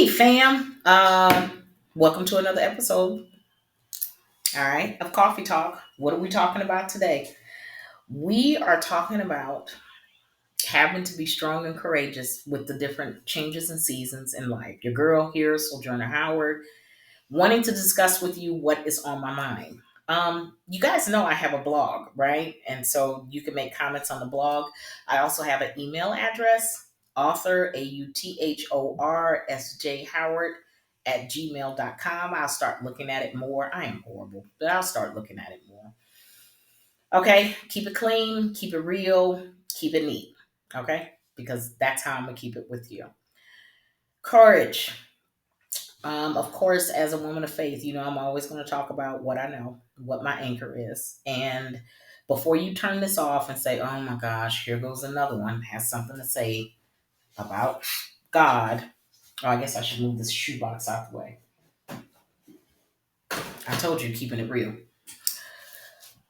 Hey, fam. Welcome to another episode. All right, of Coffee Talk. What are we talking about today? We are talking about having to be strong and courageous with the different changes and seasons in life. Your girl here, Sojourner Howard, wanting to discuss with you what is on my mind. You guys know I have a blog, right? And so you can make comments on the blog. I also have an email address, author, AUTHORSJ Howard at gmail.com. I'll start looking at it more. I am horrible, but I'll start looking at it more. Okay, keep it clean, keep it real, keep it neat. Okay, because that's how I'm going to keep it with you. Courage. Of course, as a woman of faith, I'm always going to talk about what I know, what my anchor is. And before you turn this off and say, oh my gosh, here goes another one, has something to say about God. Oh, I guess I should move this shoebox out the way. I told you, keeping it real.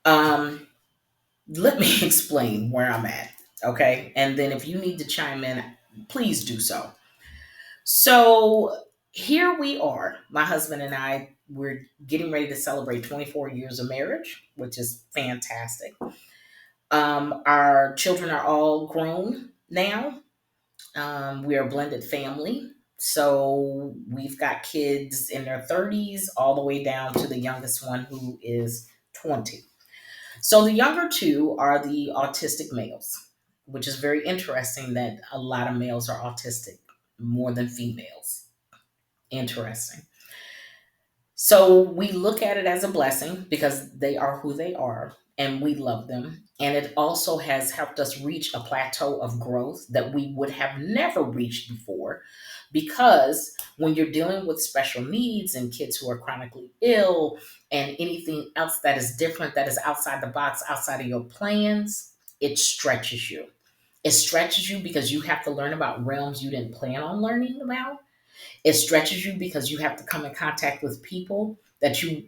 Let me explain where I'm at. Okay. And then if you need to chime in, please do so. So here we are, my husband and I, we're getting ready to celebrate 24 years of marriage, which is fantastic. Our children are all grown now. We are a blended family. So we've got kids in their 30s all the way down to the youngest one who is 20. So the younger two are the autistic males, which is very interesting that a lot of males are autistic more than females. Interesting. So we look at it as a blessing because they are who they are and we love them. And it also has helped us reach a plateau of growth that we would have never reached before. Because when you're dealing with special needs and kids who are chronically ill and anything else that is different, that is outside the box, outside of your plans, it stretches you. It stretches you because you have to learn about realms you didn't plan on learning about. It stretches you because you have to come in contact with people that you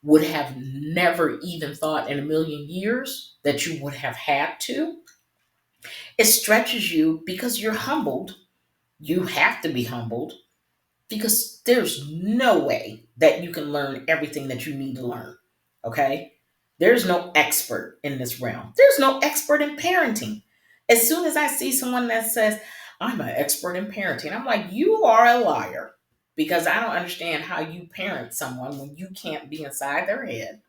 would have never even thought in a million years that you would have had to. It stretches you because you're humbled. You have to be humbled because there's no way that you can learn everything that you need to learn. Okay? There's no expert in this realm. There's no expert in parenting. As soon as I see someone that says, I'm an expert in parenting, I'm like, you are a liar because I don't understand how you parent someone when you can't be inside their head.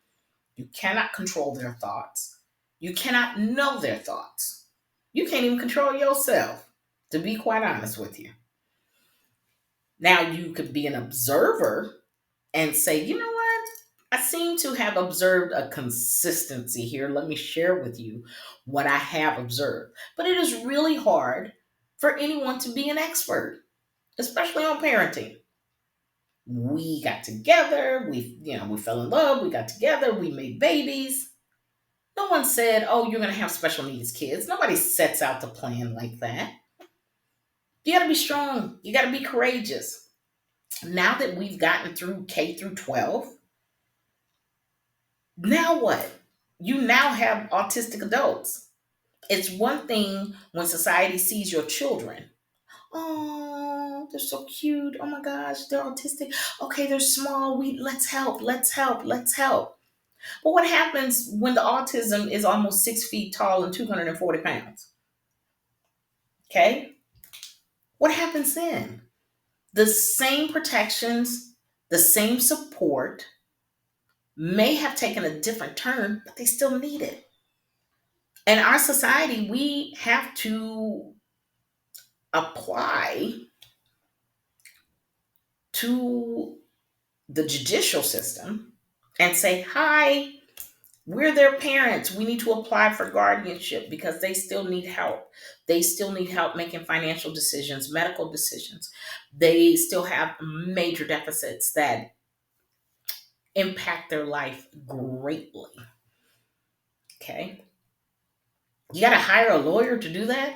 You cannot control their thoughts. You cannot know their thoughts. You can't even control yourself, to be quite honest with you. Now, you could be an observer and say, you know what? I seem to have observed a consistency here. Let me share with you what I have observed. But it is really hard for anyone to be an expert, especially on parenting. We got together, we fell in love, we got together, we made babies. No one said, oh, you're going to have special needs kids. Nobody sets out to plan like that. You got to be strong. You got to be courageous. Now that we've gotten through K through 12, now what? You now have autistic adults. It's one thing when society sees your children. Oh, they're so cute. Oh my gosh, they're autistic. Okay, they're small. Let's help. Let's help. Let's help. But what happens when the autism is almost 6 feet tall and 240 pounds? Okay, what happens then? The same protections, the same support may have taken a different turn, but they still need it. In our society, we have to apply to the judicial system and say, hi, we're their parents. We need to apply for guardianship because they still need help. They still need help making financial decisions, medical decisions. They still have major deficits that impact their life greatly. Okay. You got to hire a lawyer to do that.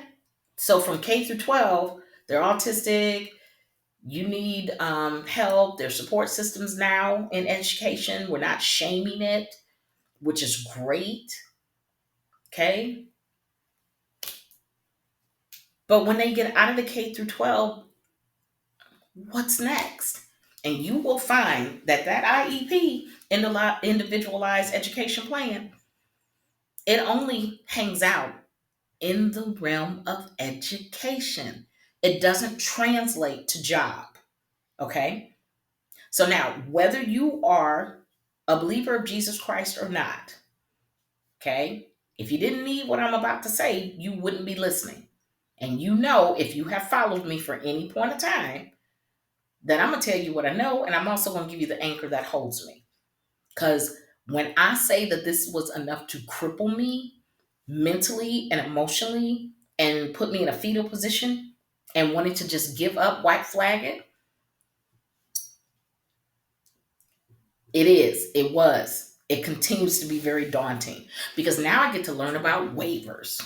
So from K through 12, they're autistic. You need help. There's support systems now in education. We're not shaming it, which is great. Okay. But when they get out of the K through 12, What's next? And you will find that that IEP, individualized education plan, it only hangs out in the realm of education. It doesn't translate to job. Okay. So now, whether you are a believer of Jesus Christ or not, okay, if you didn't need what I'm about to say, you wouldn't be listening. And you know, if you have followed me for any point of time, then I'm going to tell you what I know. And I'm also going to give you the anchor that holds me. Because when I say that this was enough to cripple me mentally and emotionally and put me in a fetal position and wanted to just give up, white flag it, it was. It continues to be very daunting because now I get to learn about waivers.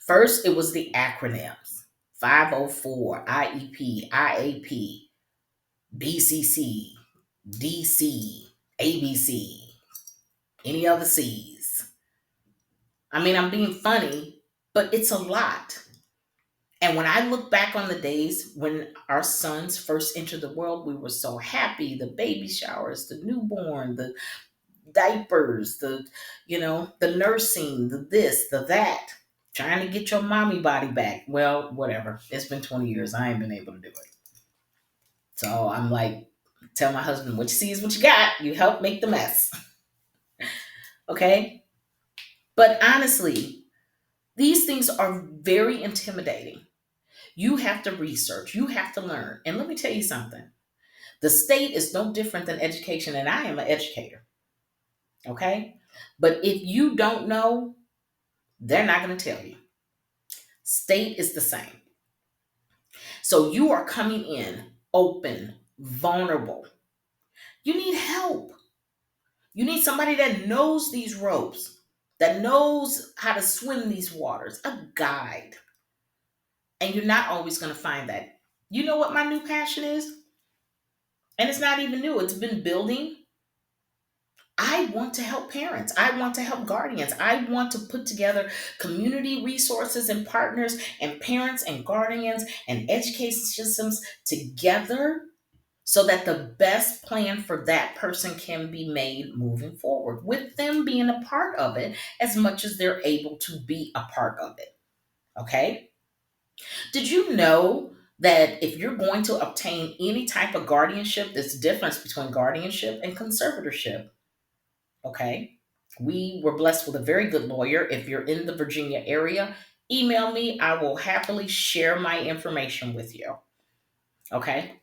First, it was the acronyms: 504, IEP, IAP, BCC, DC, ABC, any other C's. I mean, I'm being funny, but it's a lot. And when I look back on the days when our sons first entered the world, we were so happy. The baby showers, the newborn, the diapers, the nursing, the this, the that, trying to get your mommy body back. Well, whatever. It's been 20 years. I ain't been able to do it. So I'm like, tell my husband, what you see is what you got. You help make the mess. Okay? But honestly, these things are very intimidating. You have to research, you have to learn. And let me tell you something. The state is no different than education, and I am an educator. Okay? But if you don't know, they're not going to tell you. State is the same. So you are coming in open, vulnerable. You need help. You need somebody that knows these ropes, that knows how to swim these waters, a guide. And you're not always going to find that. You know what my new passion is? And it's not even new, it's been building. I want to help parents. I want to help guardians. I want to put together community resources and partners and parents and guardians and education systems together so that the best plan for that person can be made moving forward, with them being a part of it as much as they're able to be a part of it. Okay? Did you know that if you're going to obtain any type of guardianship, there's a difference between guardianship and conservatorship? Okay. We were blessed with a very good lawyer. If you're in the Virginia area, email me. I will happily share my information with you. Okay.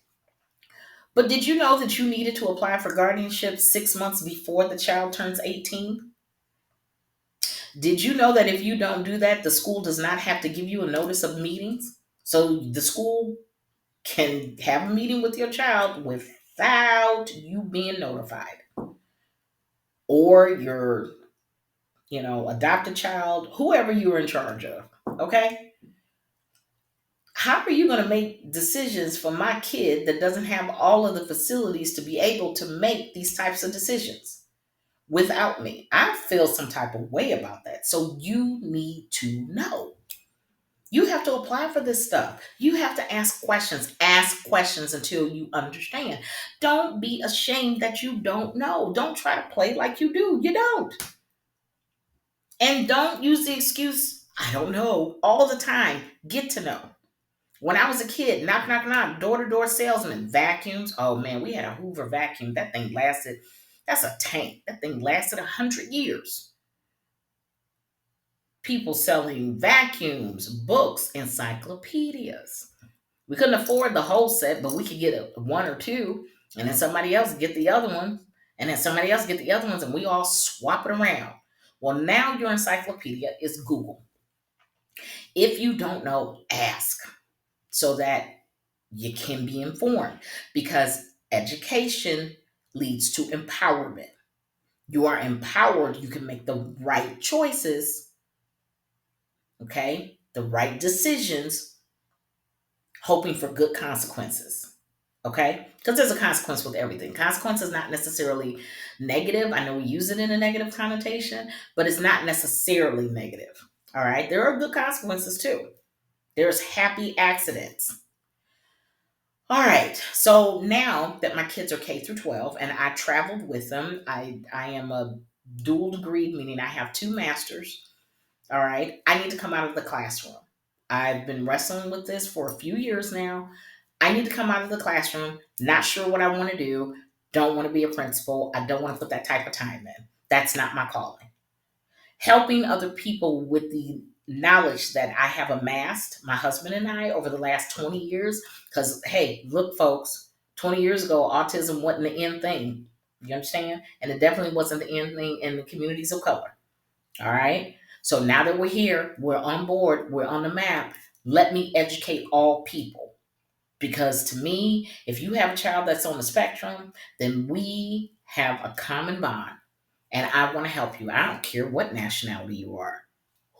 But did you know that you needed to apply for guardianship 6 months before the child turns 18? Did you know that if you don't do that, the school does not have to give you a notice of meetings? So the school can have a meeting with your child without you being notified. Or your adopt a child, whoever you're in charge of. Okay. How are you going to make decisions for my kid that doesn't have all of the facilities to be able to make these types of decisions without me? I feel some type of way about that. So you need to know. You have to apply for this stuff. You have to ask questions. Ask questions until you understand. Don't be ashamed that you don't know. Don't try to play like you do. You don't. And don't use the excuse, I don't know, all the time. Get to know. When I was a kid, knock, knock, knock, door to door salesman, vacuums. Oh man, we had a Hoover vacuum. That thing lasted, that's a tank. That thing lasted 100 years. People selling vacuums, books, encyclopedias. We couldn't afford the whole set, but we could get one or two, and then somebody else get the other one, and then somebody else get the other ones, and we all swap it around. Well, now your encyclopedia is Google. If you don't know, ask so that you can be informed, because education leads to empowerment. You are empowered, you can make the right choices, okay? The right decisions, hoping for good consequences. Okay? Because there's a consequence with everything. Consequence is not necessarily negative. I know we use it in a negative connotation, but it's not necessarily negative. All right? There are good consequences too. There's happy accidents. All right. So now that my kids are K through 12 and I traveled with them, I am a dual degree, meaning I have two masters. All right. I need to come out of the classroom. I've been wrestling with this for a few years now. I need to come out of the classroom, not sure what I want to do, don't want to be a principal. I don't want to put that type of time in. That's not my calling. Helping other people with the knowledge that I have amassed, my husband and I, over the last 20 years. Because, hey, look, folks, 20 years ago, autism wasn't the end thing. You understand? And it definitely wasn't the end thing in the communities of color. All right. So now that we're here, we're on board, we're on the map. Let me educate all people. Because to me, if you have a child that's on the spectrum, then we have a common bond. And I want to help you. I don't care what nationality you are.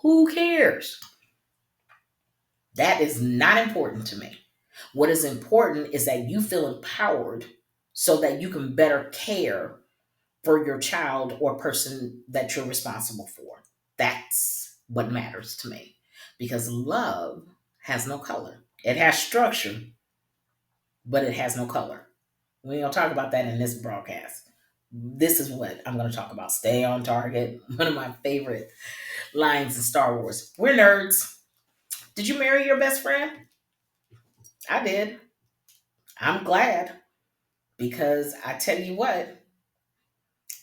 Who cares? That is not important to me. What is important is that you feel empowered so that you can better care for your child or person that you're responsible for. That's what matters to me. Because love has no color. It has structure, but it has no color. We ain't gonna talk about that in this broadcast. This is what I'm gonna talk about. Stay on target. One of my favorite lines in Star Wars. We're nerds. Did you marry your best friend? I did. I'm glad because I tell you what,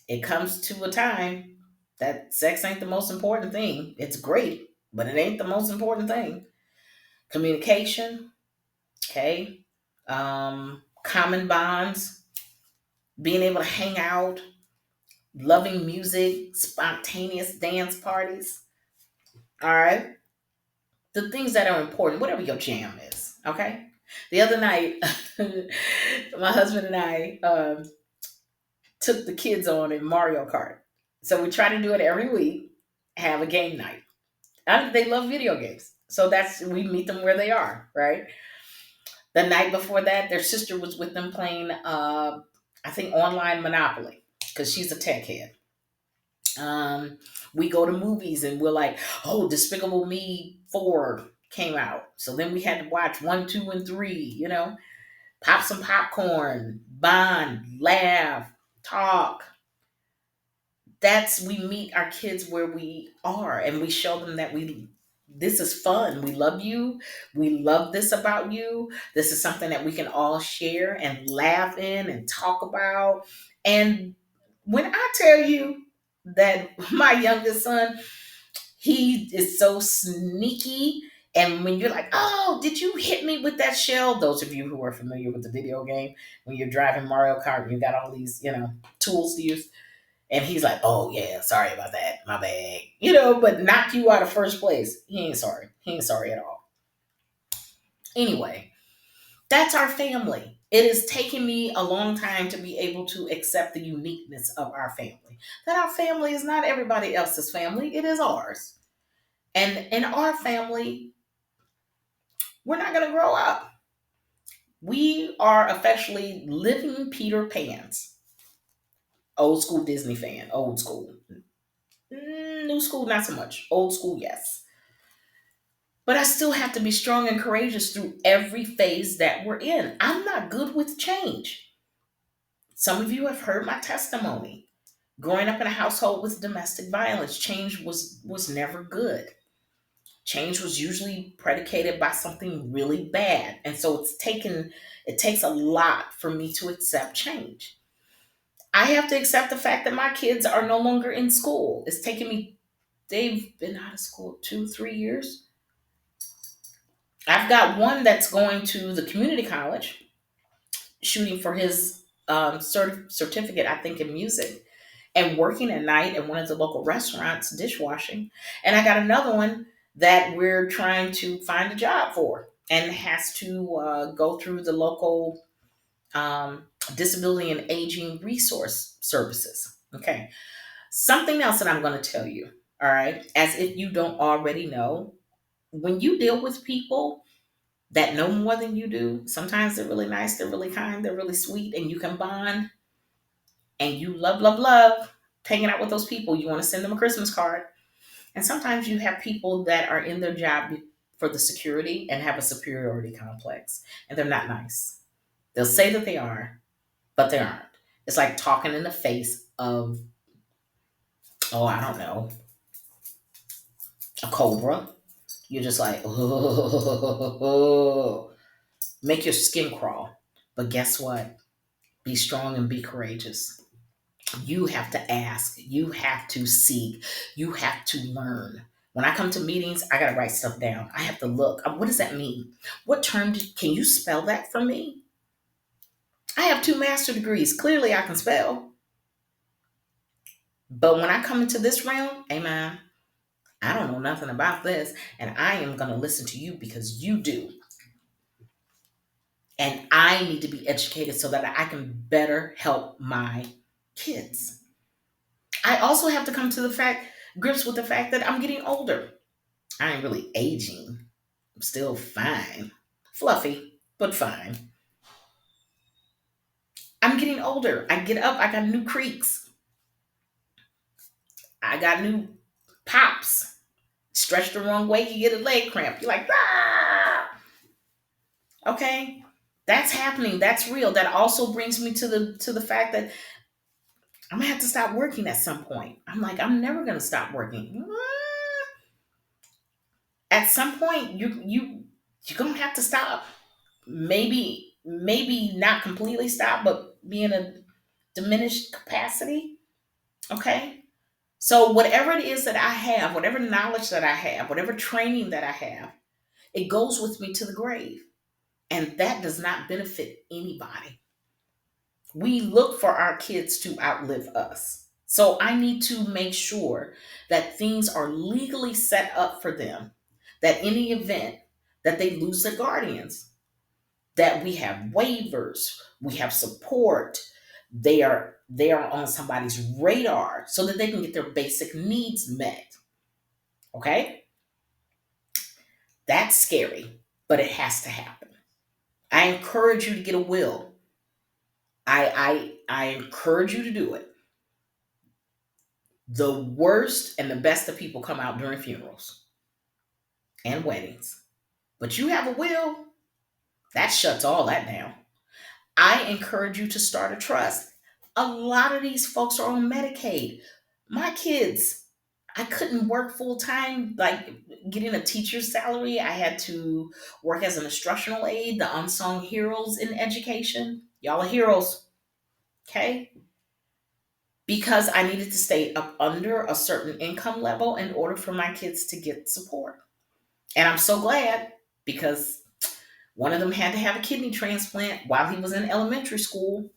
it comes to a time that sex ain't the most important thing. It's great, but it ain't the most important thing. Communication, okay, common bonds, being able to hang out, loving music, spontaneous dance parties. All right, the things that are important, whatever your jam is. Okay. The other night, my husband and I took the kids on in Mario Kart. So we try to do it every week, have a game night. They love video games. So that's we meet them where they are, right? The night before that, their sister was with them playing I think online Monopoly because she's a tech head. We go to movies and we're like, oh, Despicable Me 4 came out. So then we had to watch 1, 2, and 3, pop some popcorn, bond, laugh, talk. That's we meet our kids where we are and we show them that we this is fun. We love you. We love this about you. This is something that we can all share and laugh in and talk about. And when I tell you that my youngest son, he is so sneaky. And when you're like, oh, did you hit me with that shell? Those of you who are familiar with the video game, when you're driving Mario Kart, you got all these, tools to use. And he's like, oh, yeah, sorry about that. My bad. But knock you out of first place. He ain't sorry. He ain't sorry at all. Anyway, that's our family. It has taken me a long time to be able to accept the uniqueness of our family. That our family is not everybody else's family, it is ours. And in our family, we're not going to grow up. We are officially living Peter Pans. Old school Disney fan, old school. New school, not so much. Old school, yes. But I still have to be strong and courageous through every phase that we're in. I'm not good with change. Some of you have heard my testimony. Growing up in a household with domestic violence, change was never good. Change was usually predicated by something really bad. And so it takes a lot for me to accept change. I have to accept the fact that my kids are no longer in school. It's taken me, they've been out of school 2, 3 years. I've got one that's going to the community college, shooting for his certificate, I think, in music, and working at night at one of the local restaurants, dishwashing. And I got another one that we're trying to find a job for and has to go through the local disability and aging resource services. Okay. Something else that I'm going to tell you, all right, as if you don't already know, when you deal with people that know more than you do, sometimes they're really nice, they're really kind, they're really sweet, and you can bond and you love, love, love hanging out with those people. You want to send them a Christmas card. And sometimes you have people that are in their job for the security and have a superiority complex, and they're not nice. They'll say that they are, but they aren't. It's like talking in the face of, oh, I don't know, a cobra. You're just like, oh, make your skin crawl. But guess what? Be strong and be courageous. You have to ask, you have to seek, you have to learn. When I come to meetings, I got to write stuff down. I have to look. What does that mean? What term can you spell that for me? I have 2 master degrees. Clearly, I can spell. But when I come into this realm, amen, I don't know nothing about this. And I am going to listen to you because you do. And I need to be educated so that I can better help my kids. I also have to come to the grips with the fact that I'm getting older. I ain't really aging. I'm still fine. Fluffy, but fine. I'm getting older. I get up, I got new creaks. I got new pops. Stretch the wrong way, you get a leg cramp. You're like, ah! Okay? That's happening. That's real. That also brings me to the fact that I'm gonna have to stop working at some point. I'm like, I'm never gonna stop working. At some point, you're gonna have to stop. Maybe not completely stop, but be in a diminished capacity. Okay. So whatever it is that I have, whatever knowledge that I have, whatever training that I have, it goes with me to the grave. And that does not benefit anybody. We look for our kids to outlive us. So I need to make sure that things are legally set up for them, that in the event that they lose their guardians, that we have waivers, we have support, they are on somebody's radar so that they can get their basic needs met. Okay? That's scary, but it has to happen. I encourage you to get a will. I encourage you to do it. The worst and the best of people come out during funerals and weddings. But you have a will, that shuts all that down. I encourage you to start a trust. A lot of these folks are on Medicaid. My kids, I couldn't work full time, like getting a teacher's salary. I had to work as an instructional aide, the unsung heroes in education. Y'all are heroes, okay? Because I needed to stay up under a certain income level in order for my kids to get support. And I'm so glad because one of them had to have a kidney transplant while he was in elementary school.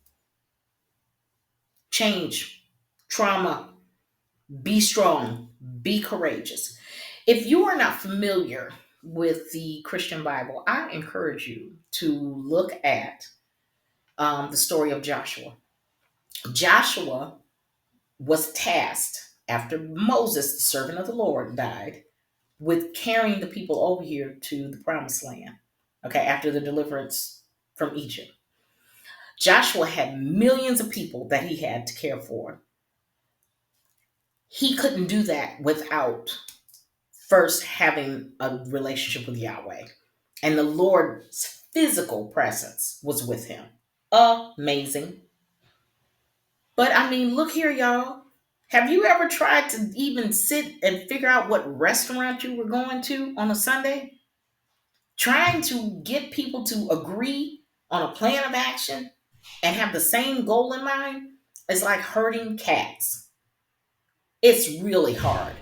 Change, trauma, be strong, be courageous. If you are not familiar with the Christian Bible, I encourage you to look at the story of Joshua. Joshua was tasked after Moses, the servant of the Lord, died with carrying the people over here to the promised land. Okay, after the deliverance from Egypt. Joshua had millions of people that he had to care for. He couldn't do that without first having a relationship with Yahweh. And the Lord's physical presence was with him. Amazing. But I mean, look here, y'all. Have you ever tried to even sit and figure out what restaurant you were going to on a Sunday? Trying to get people to agree on a plan of action and have the same goal in mind is like herding cats. It's really hard.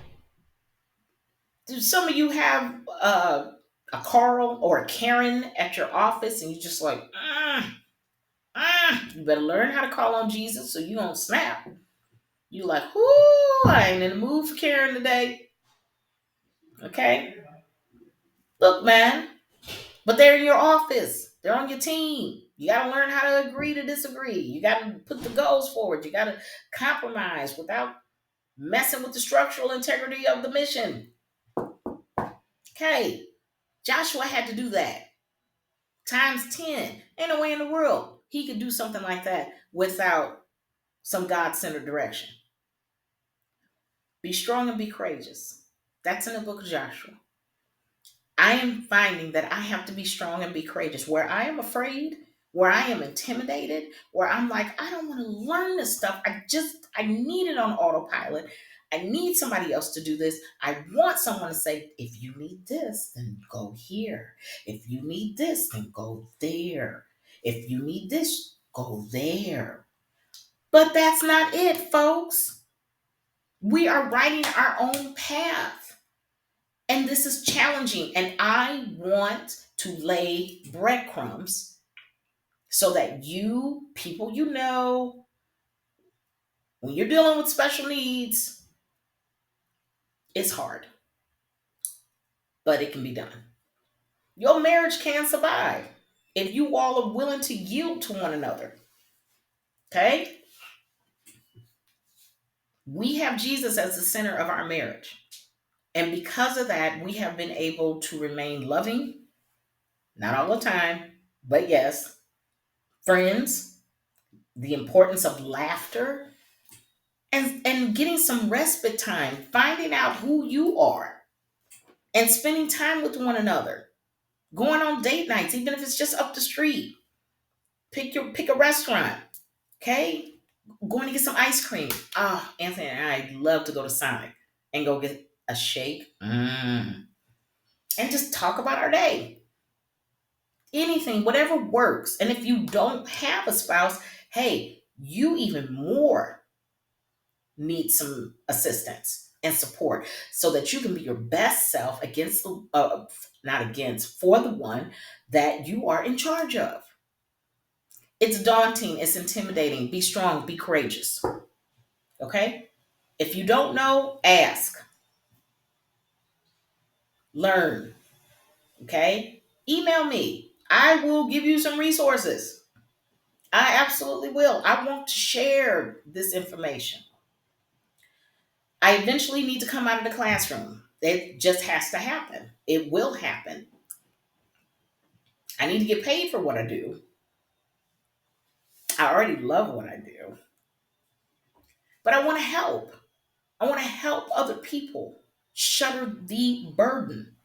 Do some of you have a Carl or a Karen at your office and you just like, you better learn how to call on Jesus so you don't snap. You like, whoo, I ain't in the mood for Karen today. Okay? Look, man, but they're in your office. They're on your team. You got to learn how to agree to disagree. You got to put the goals forward. You got to compromise without messing with the structural integrity of the mission. Okay. Joshua had to do that times 10. Ain't no way in the world he could do something like that without some God centered direction. Be strong and be courageous. That's in the book of Joshua. I am finding that I have to be strong and be courageous. Where I am afraid, where I am intimidated, where I'm like, I don't want to learn this stuff. I need it on autopilot. I need somebody else to do this. I want someone to say, if you need this, then go here. If you need this, then go there. If you need this, go there. But that's not it, folks. We are writing our own path. And this is challenging. And I want to lay breadcrumbs so that you, people you know, when you're dealing with special needs, it's hard, but it can be done. Your marriage can survive if you all are willing to yield to one another. Okay? We have Jesus as the center of our marriage. And because of that, we have been able to remain loving, not all the time, but yes, friends, the importance of laughter, and getting some respite time, finding out who you are, and spending time with one another, going on date nights, even if it's just up the street. Pick a restaurant, okay? Going to get some ice cream. Oh, Anthony and I love to go to Sonic and go get a shake. And just talk about our day. Anything, whatever works. And if you don't have a spouse, hey, you even more need some assistance and support so that you can be your best self against the not against for the one that you are in charge of. It's daunting, it's intimidating. Be strong, be courageous. Okay? If you don't know, ask, learn. Okay? Email me. I will give you some resources. I absolutely will. I want to share this information. I eventually need to come out of the classroom. It just has to happen. It will happen. I need to get paid for what I do. I already love what I do, but I want to help. I want to help other people shoulder the burden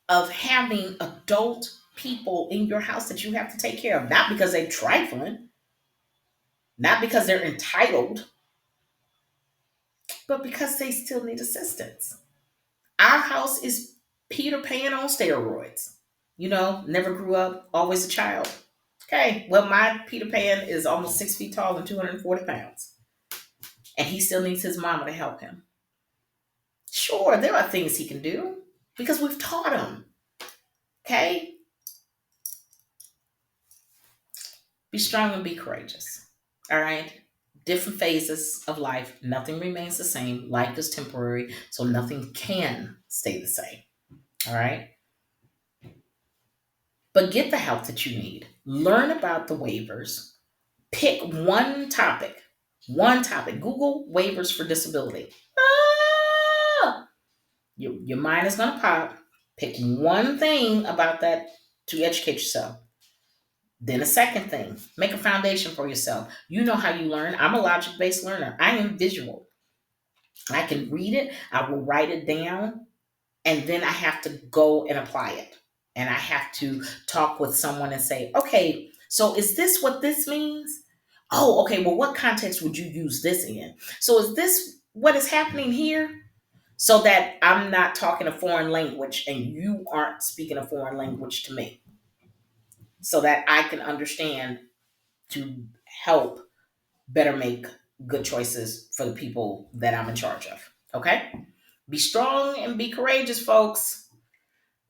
of having adult people in your house that you have to take care of, not because they're trifling, not because they're entitled, but because they still need assistance. Our house is Peter Pan on steroids. Never grew up, always a child. Okay, well, my Peter Pan is almost 6 feet tall and 240 pounds. And he still needs his mama to help him. Sure, there are things he can do because we've taught him. Okay? Be strong and be courageous. All right? Different phases of life. Nothing remains the same. Life is temporary, so nothing can stay the same. All right? But get the help that you need. Learn about the waivers. Pick one topic. One topic. Google waivers for disability. Ah! Your mind is going to pop. Pick one thing about that to educate yourself. Then a second thing, make a foundation for yourself. You know how you learn. I'm a logic-based learner. I am visual. I can read it. I will write it down. And then I have to go and apply it. And I have to talk with someone and say, okay, so is this what this means? Oh, okay. Well, what context would you use this in? So is this what is happening here? So that I'm not talking a foreign language and you aren't speaking a foreign language to me. So that I can understand to help better make good choices for the people that I'm in charge of. Okay? Be strong and be courageous, folks.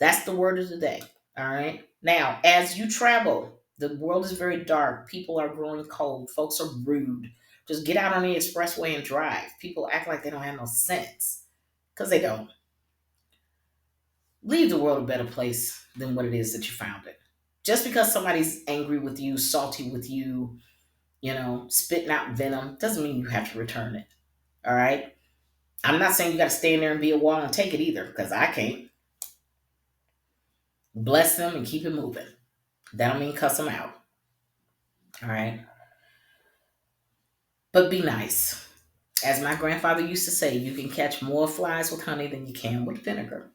That's the word of the day. All right. Now, as you travel, the world is very dark. People are growing cold. Folks are rude. Just get out on the expressway and drive. People act like they don't have no sense because they don't. Leave the world a better place than what it is that you found it. Just because somebody's angry with you, salty with you, spitting out venom, doesn't mean you have to return it. All right. I'm not saying you got to stay in there and be a wall and take it either, because I can't. Bless them and keep it moving. That don't mean cuss them out. All right. But be nice. As my grandfather used to say, you can catch more flies with honey than you can with vinegar.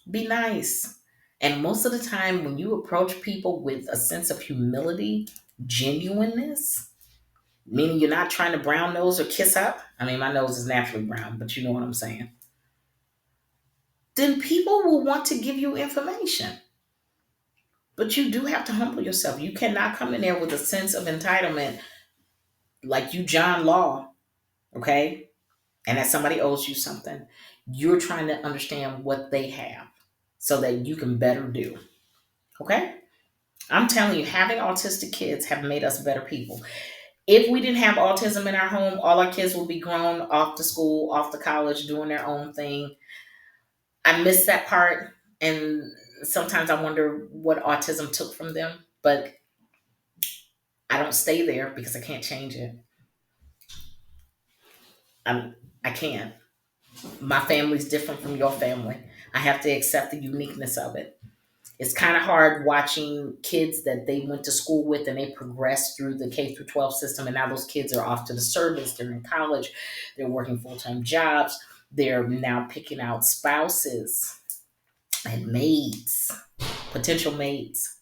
Be nice. And most of the time, when you approach people with a sense of humility, genuineness, meaning you're not trying to brown nose or kiss up. I mean, my nose is naturally brown, but you know what I'm saying. Then people will want to give you information. But you do have to humble yourself. You cannot come in there with a sense of entitlement like you John Law, okay? And that somebody owes you something. You're trying to understand what they have so that you can better do. Okay? I'm telling you, having autistic kids have made us better people. If we didn't have autism in our home, all our kids would be grown off to school, off to college, doing their own thing. I miss that part. And sometimes I wonder what autism took from them. But I don't stay there because I can't change it. I'm, I can't. My family's different from your family. I have to accept the uniqueness of it. It's kind of hard watching kids that they went to school with and they progressed through the K through 12 system, and now those kids are off to the service. They're in college. They're working full time jobs. They're now picking out spouses and mates, potential mates,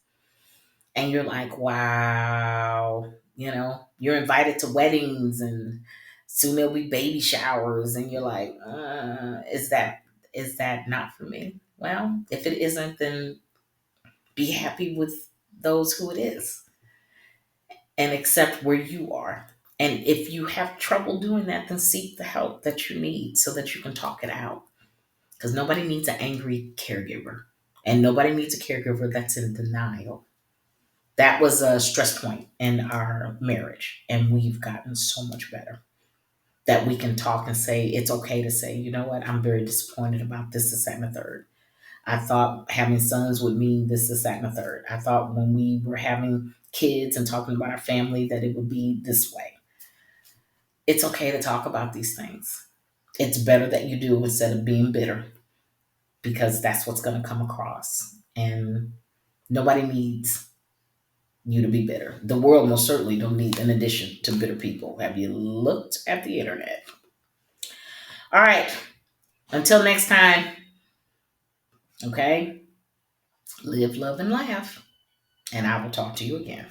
and you're like, wow, you're invited to weddings, and soon there'll be baby showers, and you're like, is that not for me? Well, if it isn't, then be happy with those who it is and accept where you are. And if you have trouble doing that, then seek the help that you need so that you can talk it out. Because nobody needs an angry caregiver, and nobody needs a caregiver that's in denial. That was a stress point in our marriage, and we've gotten so much better that we can talk and say, it's okay to say, you know what, I'm very disappointed about this, and the third. I thought having sons would mean this, that, and the third. I thought when we were having kids and talking about our family that it would be this way. It's okay to talk about these things. It's better that you do instead of being bitter, because that's what's going to come across. And nobody needs you to be bitter. The world most certainly don't need an addition to bitter people. Have you looked at the internet? All right. Until next time, okay? Live, love, and laugh. And I will talk to you again.